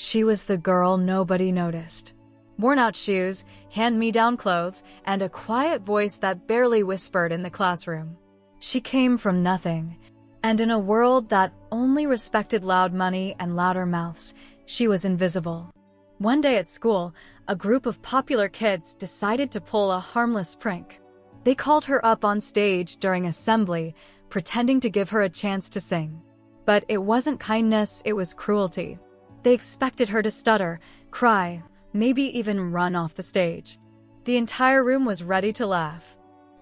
She was the girl nobody noticed. Worn-out shoes, hand-me-down clothes, and a quiet voice that barely whispered in the classroom. She came from nothing, and in a world that only respected loud money and louder mouths, she was invisible. One day at school, a group of popular kids decided to pull a harmless prank. They called her up on stage during assembly, pretending to give her a chance to sing. But it wasn't kindness, it was cruelty. They expected her to stutter, cry, maybe even run off the stage. The entire room was ready to laugh.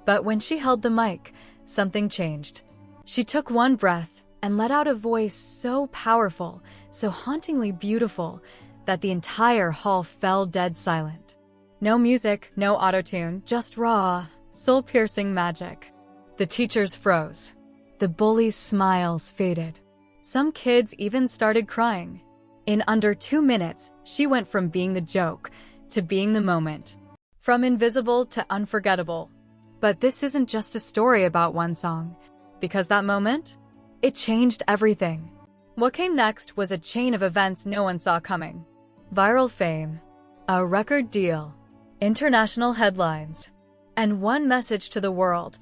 But when she held the mic, something changed. She took one breath and let out a voice so powerful, so hauntingly beautiful, that the entire hall fell dead silent. No music, no auto-tune, just raw, soul-piercing magic. The teachers froze. The bullies' smiles faded. Some kids even started crying. In under 2 minutes, she went from being the joke to being the moment. From invisible to unforgettable. But this isn't just a story about one song, because that moment, it changed everything. What came next was a chain of events no one saw coming. Viral fame, a record deal, international headlines, and one message to the world: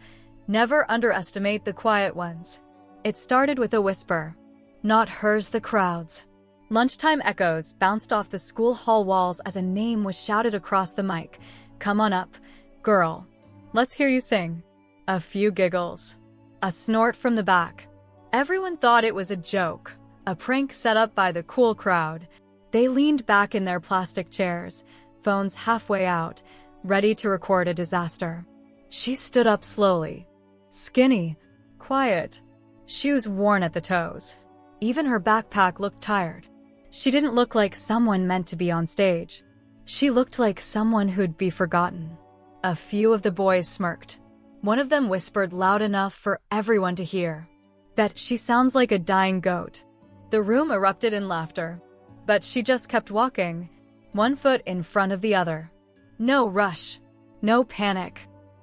never underestimate the quiet ones. It started with a whisper, not hers, the crowd's. Lunchtime echoes bounced off the school hall walls as a name was shouted across the mic. Come on up, girl. Let's hear you sing. A few giggles. A snort from the back. Everyone thought it was a joke, a prank set up by the cool crowd. They leaned back in their plastic chairs, phones halfway out, ready to record a disaster. She stood up slowly. Skinny, quiet, shoes worn at the toes. Even her backpack looked tired. She didn't look like someone meant to be on stage. She looked like someone who'd be forgotten. A few of the boys smirked. One of them whispered loud enough for everyone to hear. Bet she sounds like a dying goat. The room erupted in laughter. But she just kept walking, one foot in front of the other. No rush, no panic.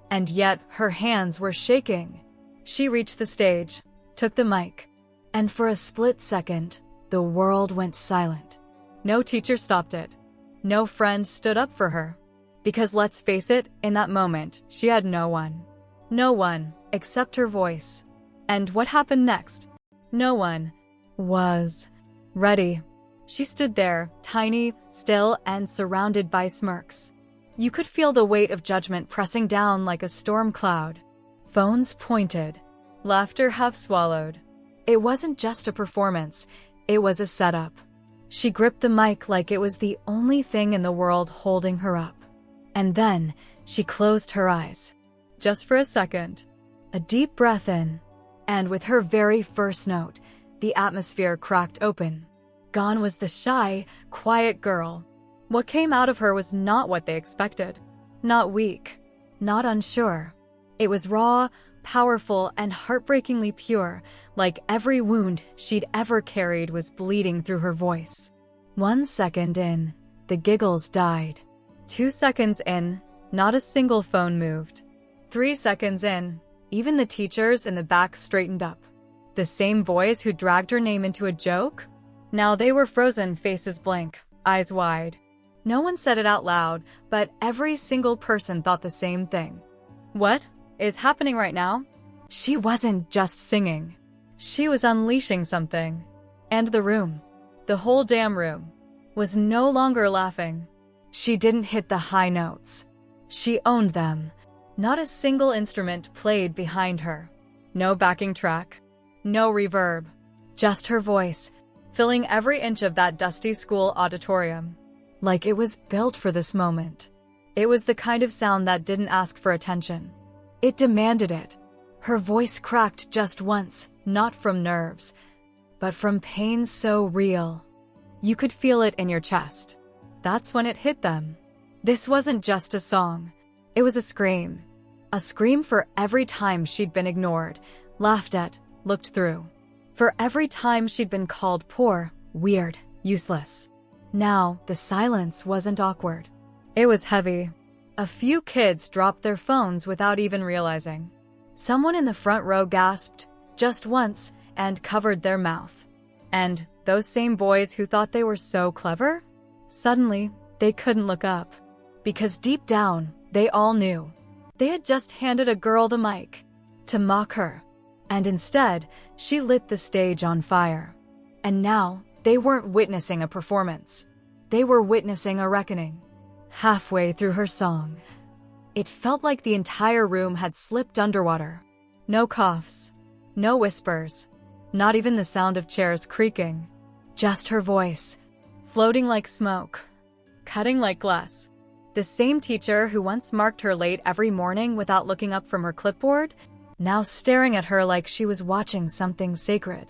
And yet her hands were shaking. She reached the stage, took the mic, and for a split second, the world went silent. No teacher stopped it. No friend stood up for her. Because let's face it, in that moment, she had no one. No one, except her voice. And what happened next? No one was ready. She stood there, tiny, still, and surrounded by smirks. You could feel the weight of judgment pressing down like a storm cloud. Phones pointed. Laughter half swallowed. It wasn't just a performance, it was a setup. She gripped the mic like it was the only thing in the world holding her up. And then, she closed her eyes. Just for a second. A deep breath in. And with her very first note, the atmosphere cracked open. Gone was the shy, quiet girl. What came out of her was not what they expected. Not weak. Not unsure. It was raw, powerful, and heartbreakingly pure, like every wound she'd ever carried was bleeding through her voice. 1 second in, the giggles died. 2 seconds in, not a single phone moved. 3 seconds in, even the teachers in the back straightened up. The same boys who dragged her name into a joke? Now they were frozen, faces blank, eyes wide. No one said it out loud, but every single person thought the same thing. What is happening right now? She wasn't just singing. She was unleashing something. And the room, the whole damn room, was no longer laughing. She didn't hit the high notes. She owned them. Not a single instrument played behind her. No backing track. No reverb. Just her voice, filling every inch of that dusty school auditorium. Like it was built for this moment. It was the kind of sound that didn't ask for attention. It demanded it. Her voice cracked just once, not from nerves, but from pain so real. You could feel it in your chest. That's when it hit them. This wasn't just a song. It was a scream. A scream for every time she'd been ignored, laughed at, looked through. For every time she'd been called poor, weird, useless. Now, the silence wasn't awkward. It was heavy. A few kids dropped their phones without even realizing. Someone in the front row gasped, just once, and covered their mouth. And those same boys who thought they were so clever? Suddenly, they couldn't look up. Because deep down, they all knew. They had just handed a girl the mic to mock her. And instead, she lit the stage on fire. And now, they weren't witnessing a performance. They were witnessing a reckoning. Halfway through her song, it felt like the entire room had slipped underwater. No coughs, no whispers, not even the sound of chairs creaking. Just her voice, floating like smoke, cutting like glass. The same teacher who once marked her late every morning without looking up from her clipboard, now staring at her like she was watching something sacred.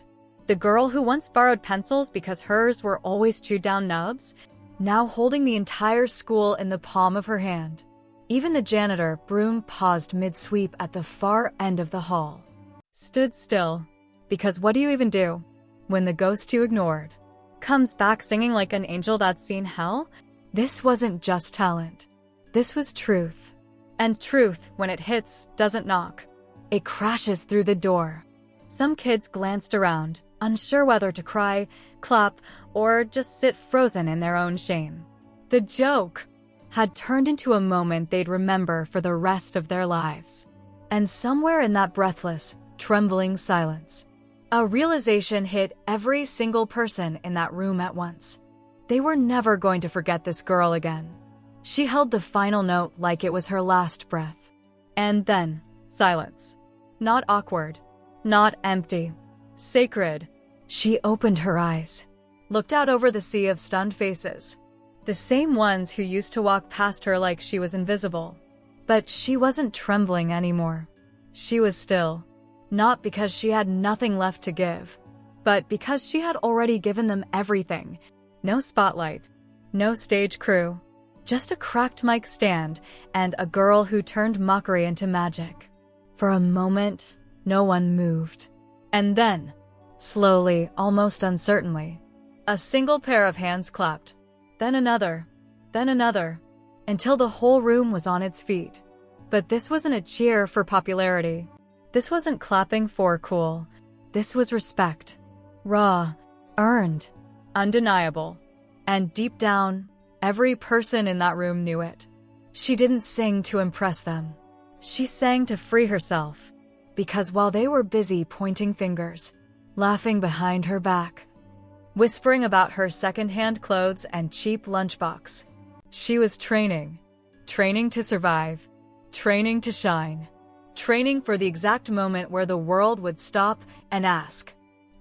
The girl who once borrowed pencils because hers were always chewed down nubs, now holding the entire school in the palm of her hand. Even the janitor, Broom, paused mid-sweep at the far end of the hall. Stood still. Because what do you even do when the ghost you ignored comes back singing like an angel that's seen hell? This wasn't just talent. This was truth. And truth, when it hits, doesn't knock. It crashes through the door. Some kids glanced around, unsure whether to cry, clap, or just sit frozen in their own shame. The joke had turned into a moment they'd remember for the rest of their lives. And somewhere in that breathless, trembling silence, a realization hit every single person in that room at once. They were never going to forget this girl again. She held the final note like it was her last breath. And then, silence. Not awkward. Not empty. Sacred. She opened her eyes, looked out over the sea of stunned faces. The same ones who used to walk past her like she was invisible. But she wasn't trembling anymore. She was still. Not because she had nothing left to give, but because she had already given them everything. No spotlight, no stage crew, just a cracked mic stand and a girl who turned mockery into magic. For a moment, no one moved. And then, slowly, almost uncertainly, a single pair of hands clapped. Then another, until the whole room was on its feet. But this wasn't a cheer for popularity. This wasn't clapping for cool. This was respect. Raw, earned, undeniable. And deep down, every person in that room knew it. She didn't sing to impress them. She sang to free herself. Because while they were busy pointing fingers, laughing behind her back, whispering about her second-hand clothes and cheap lunchbox, she was training. Training to survive. Training to shine. Training for the exact moment where the world would stop and ask,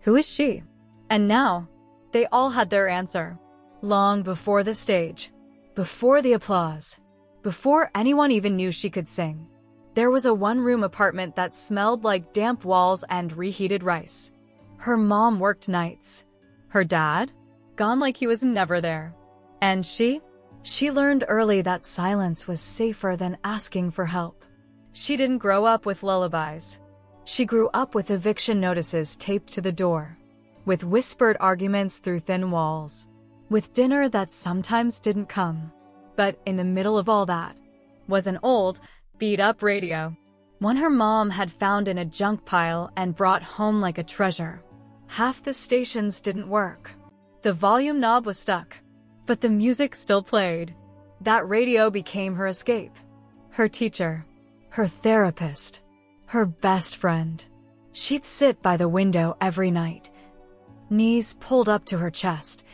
"Who is she?" And now, they all had their answer. Long before the stage, before the applause, before anyone even knew she could sing, there was a one-room apartment that smelled like damp walls and reheated rice. Her mom worked nights. Her dad? Gone like he was never there. And she learned early that silence was safer than asking for help. She didn't grow up with lullabies. She grew up with eviction notices taped to the door, with whispered arguments through thin walls, with dinner that sometimes didn't come. But in the middle of all that was an old, beat-up radio, one her mom had found in a junk pile and brought home like a treasure. Half the stations didn't work. The volume knob was stuck, but the music still played. That radio became her escape, her teacher, her therapist, her best friend. She'd sit by the window every night, knees pulled up to her chest,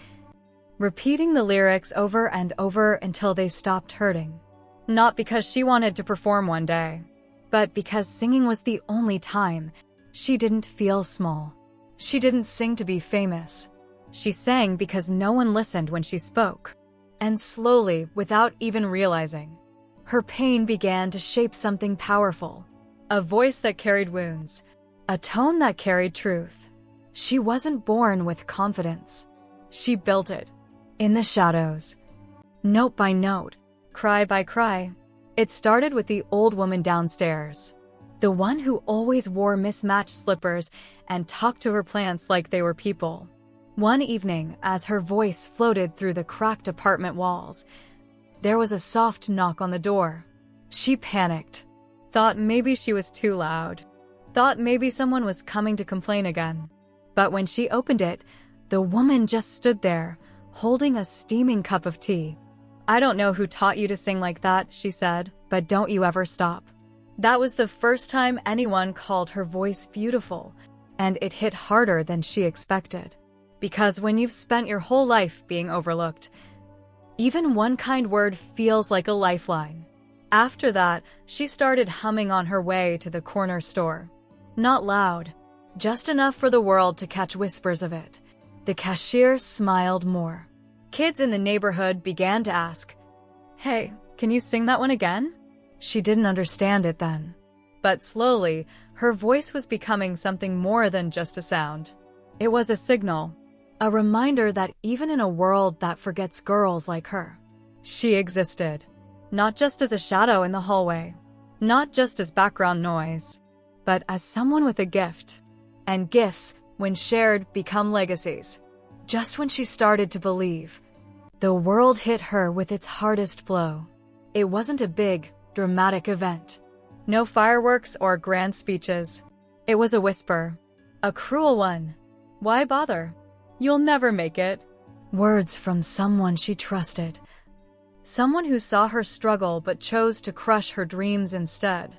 repeating the lyrics over and over until they stopped hurting. Not because she wanted to perform one day, but because singing was the only time she didn't feel small. She didn't sing to be famous. She sang because no one listened when she spoke. And slowly, without even realizing, her pain began to shape something powerful. A voice that carried wounds. A tone that carried truth. She wasn't born with confidence. She built it. In the shadows. Note by note. Cry by cry. It started with the old woman downstairs. The one who always wore mismatched slippers and talked to her plants like they were people. One evening, as her voice floated through the cracked apartment walls, there was a soft knock on the door. She panicked. Thought maybe she was too loud. Thought maybe someone was coming to complain again. But when she opened it, The woman just stood there, holding a steaming cup of tea. "I don't know who taught you to sing like that," she said, "but don't you ever stop." That was the first time anyone called her voice beautiful, and it hit harder than she expected. Because when you've spent your whole life being overlooked, even one kind word feels like a lifeline. After that, she started humming on her way to the corner store. Not loud, just enough for the world to catch whispers of it. The cashier smiled more. Kids in the neighborhood began to ask, "Hey, can you sing that one again?" She didn't understand it then. But slowly, her voice was becoming something more than just a sound. It was a signal, a reminder that even in a world that forgets girls like her, she existed. Not just as a shadow in the hallway, not just as background noise, but as someone with a gift. And gifts, when shared, become legacies. Just when she started to believe, the world hit her with its hardest blow. It wasn't a big, dramatic event. No fireworks or grand speeches. It was a whisper. A cruel one. "Why bother? You'll never make it." Words from someone she trusted. Someone who saw her struggle but chose to crush her dreams instead.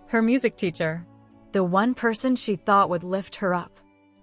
Her music teacher. The one person she thought would lift her up.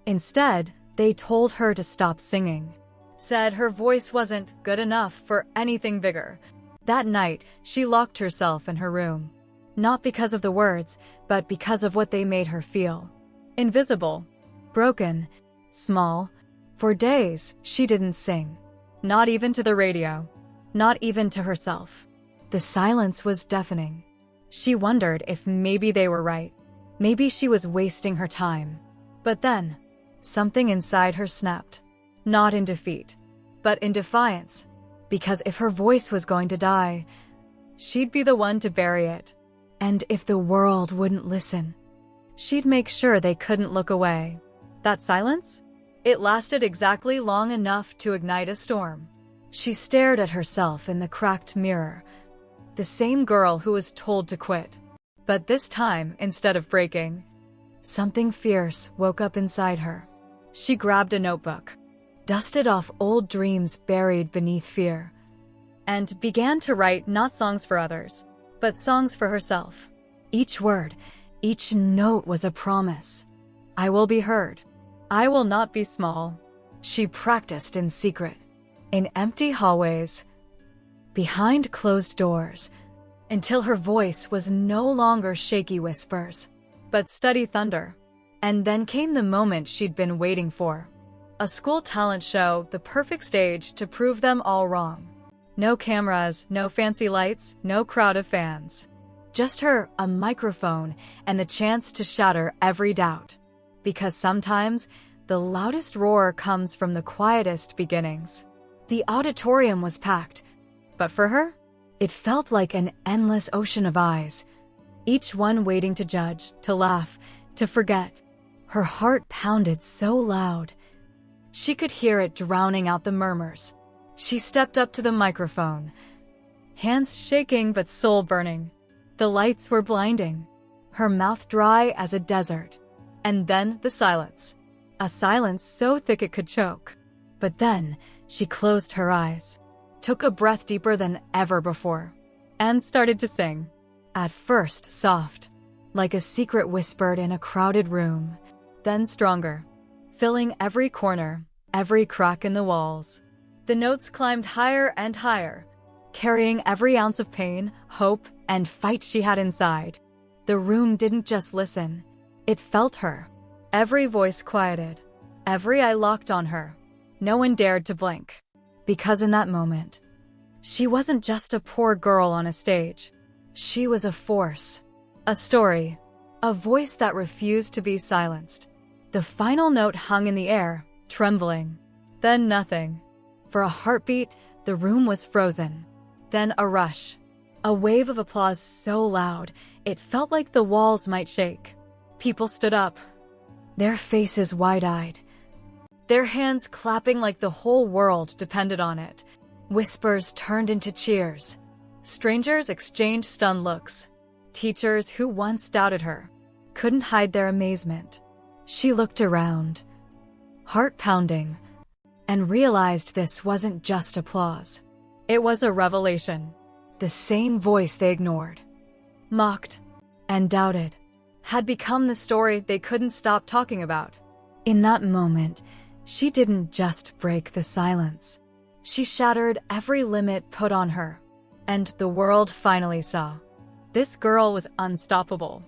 Instead, they told her to stop singing. Said her voice wasn't good enough for anything bigger. That night, she locked herself in her room. Not because of the words, but because of what they made her feel. Invisible. Broken. Small. For days, she didn't sing. Not even to the radio. Not even to herself. The silence was deafening. She wondered if maybe they were right. Maybe she was wasting her time. But then, something inside her snapped. Not in defeat, but in defiance. Because if her voice was going to die, she'd be the one to bury it. And if the world wouldn't listen, she'd make sure they couldn't look away. That silence? It lasted exactly long enough to ignite a storm. She stared at herself in the cracked mirror. The same girl who was told to quit. But this time, instead of breaking, something fierce woke up inside her. She grabbed a notebook, dusted off old dreams buried beneath fear, and began to write not songs for others, but songs for herself. Each word, each note was a promise. I will be heard. I will not be small. She practiced in secret, in empty hallways, behind closed doors, until her voice was no longer shaky whispers, but steady thunder. And then came the moment she'd been waiting for. A school talent show, the perfect stage to prove them all wrong. No cameras, no fancy lights, no crowd of fans. Just her, a microphone, and the chance to shatter every doubt. Because sometimes, the loudest roar comes from the quietest beginnings. The auditorium was packed, but for her, it felt like an endless ocean of eyes, each one waiting to judge, to laugh, to forget. Her heart pounded so loud, she could hear it drowning out the murmurs. She stepped up to the microphone, hands shaking but soul burning. The lights were blinding, her mouth dry as a desert. And then the silence. A silence so thick it could choke. But then, she closed her eyes, took a breath deeper than ever before, and started to sing. At first soft, like a secret whispered in a crowded room, then stronger, filling every corner, every crack in the walls. The notes climbed higher and higher, carrying every ounce of pain, hope, and fight she had inside. The room didn't just listen, it felt her. Every voice quieted, every eye locked on her. No one dared to blink. Because in that moment, she wasn't just a poor girl on a stage. She was a force, a story, a voice that refused to be silenced. The final note hung in the air, trembling. Then nothing. For a heartbeat, the room was frozen. Then a rush. A wave of applause so loud, it felt like the walls might shake. People stood up, their faces wide-eyed, their hands clapping like the whole world depended on it. Whispers turned into cheers. Strangers exchanged stunned looks. Teachers who once doubted her couldn't hide their amazement. She looked around, heart pounding, and realized this wasn't just applause. It was a revelation. The same voice they ignored, mocked, and doubted had become the story they couldn't stop talking about. In that moment, she didn't just break the silence. She shattered every limit put on her, and the world finally saw. This girl was unstoppable.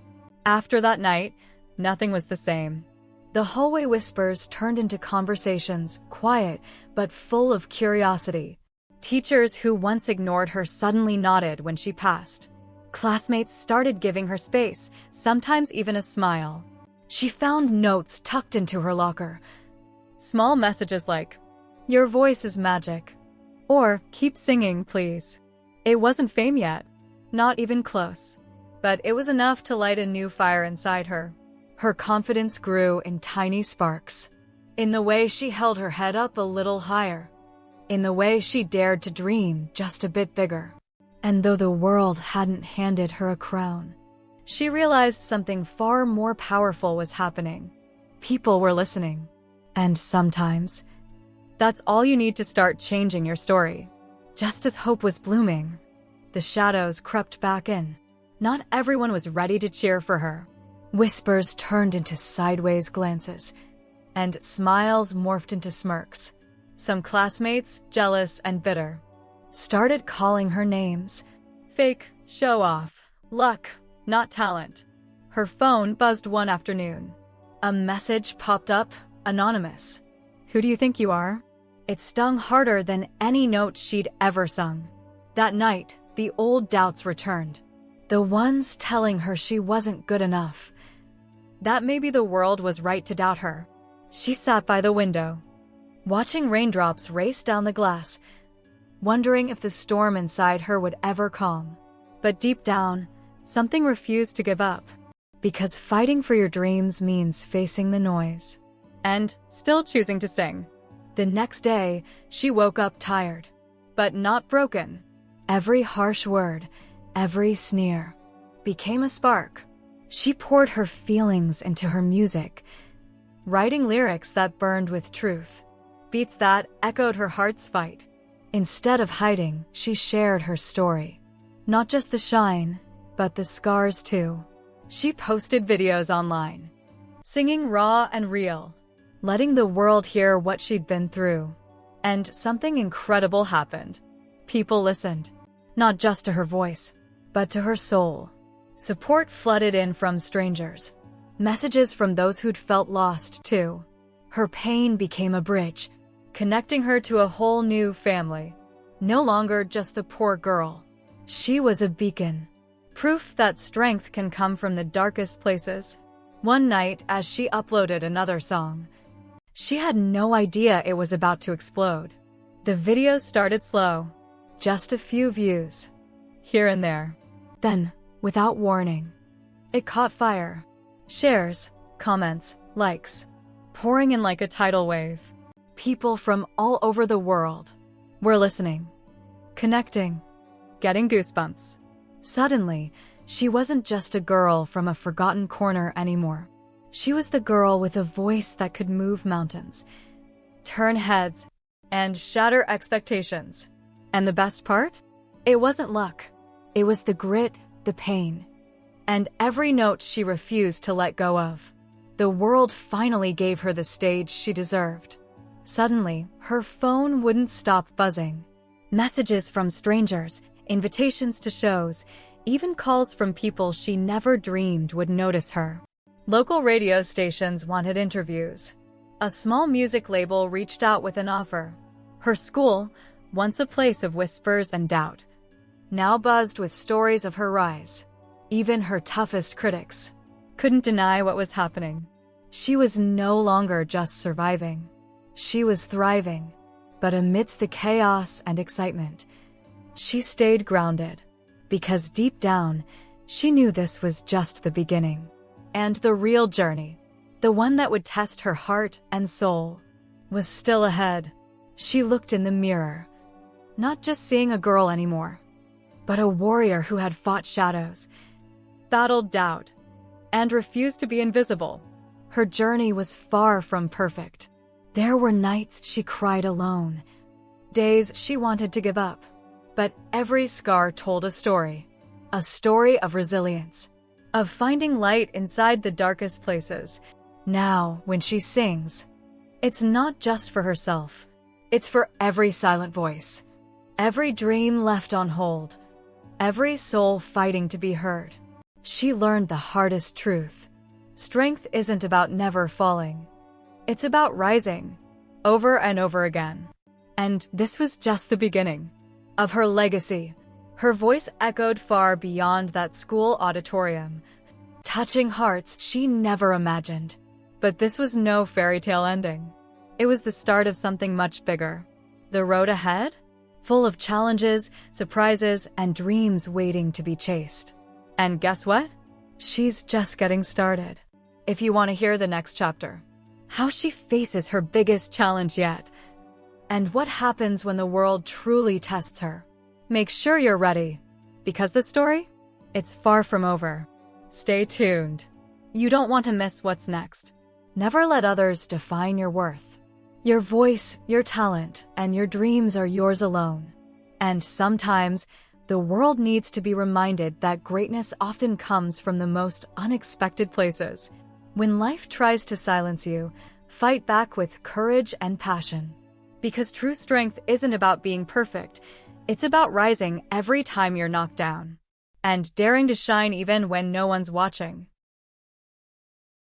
After that night, nothing was the same. The hallway whispers turned into conversations, quiet but full of curiosity. Teachers who once ignored her suddenly nodded when she passed. Classmates started giving her space, sometimes even a smile. She found notes tucked into her locker. Small messages like, "Your voice is magic," or "Keep singing, please." It wasn't fame yet, not even close, but it was enough to light a new fire inside her. Her confidence grew in tiny sparks, in the way she held her head up a little higher, in the way she dared to dream just a bit bigger. And though the world hadn't handed her a crown, she realized something far more powerful was happening. People were listening. And sometimes, that's all you need to start changing your story. Just as hope was blooming, the shadows crept back in. Not everyone was ready to cheer for her. Whispers turned into sideways glances, and smiles morphed into smirks. Some classmates, jealous and bitter, started calling her names. Fake, show off, luck, not talent. Her phone buzzed one afternoon. A message popped up, anonymous. "Who do you think you are?" It stung harder than any note she'd ever sung. That night, the old doubts returned. The ones telling her she wasn't good enough, that maybe the world was right to doubt her. She sat by the window, watching raindrops race down the glass, wondering if the storm inside her would ever calm. But deep down, something refused to give up. Because fighting for your dreams means facing the noise. And still choosing to sing. The next day, she woke up tired, but not broken. Every harsh word, every sneer, became a spark. She poured her feelings into her music, writing lyrics that burned with truth, beats that echoed her heart's fight. Instead of hiding, she shared her story. Not just the shine, but the scars too. She posted videos online, singing raw and real, letting the world hear what she'd been through. And something incredible happened. People listened, not just to her voice, but to her soul. Support flooded in from strangers, messages from those who'd felt lost too. Her pain became a bridge, connecting her to a whole new family. No longer just the poor girl. She was a beacon, proof that strength can come from the darkest places. One night, as she uploaded another song, she had no idea it was about to explode. The video started slow, just a few views, here and there. Then, without warning, it caught fire. Shares, comments, likes, pouring in like a tidal wave. People from all over the world were listening, connecting, getting goosebumps. Suddenly, she wasn't just a girl from a forgotten corner anymore. She was the girl with a voice that could move mountains, turn heads, and shatter expectations. And the best part? It wasn't luck. It was the grit, the pain, and every note she refused to let go of. The world finally gave her the stage she deserved. Suddenly, her phone wouldn't stop buzzing. Messages from strangers, invitations to shows, even calls from people she never dreamed would notice her. Local radio stations wanted interviews. A small music label reached out with an offer. Her school, once a place of whispers and doubt, now buzzed with stories of her rise. Even her toughest critics couldn't deny what was happening. She was no longer just surviving. She was thriving. But amidst the chaos and excitement, she stayed grounded. Because deep down, she knew this was just the beginning. And the real journey, the one that would test her heart and soul, was still ahead. She looked in the mirror, not just seeing a girl anymore, but a warrior who had fought shadows, battled doubt, and refused to be invisible. Her journey was far from perfect. There were nights she cried alone, days she wanted to give up. But every scar told a story of resilience, of finding light inside the darkest places. Now, when she sings, it's not just for herself. It's for every silent voice, every dream left on hold, every soul fighting to be heard. She learned the hardest truth. Strength isn't about never falling. It's about rising, over and over again. And this was just the beginning of her legacy. Her voice echoed far beyond that school auditorium, touching hearts she never imagined. But this was no fairy tale ending. It was the start of something much bigger. The road ahead, full of challenges, surprises, and dreams waiting to be chased. And guess what? She's just getting started. If you want to hear the next chapter, how she faces her biggest challenge yet, and what happens when the world truly tests her, make sure you're ready, because the story, it's far from over. Stay tuned. You don't want to miss what's next. Never let others define your worth. Your voice, your talent, and your dreams are yours alone. And sometimes, the world needs to be reminded that greatness often comes from the most unexpected places. When life tries to silence you, fight back with courage and passion. Because true strength isn't about being perfect, it's about rising every time you're knocked down. And daring to shine even when no one's watching.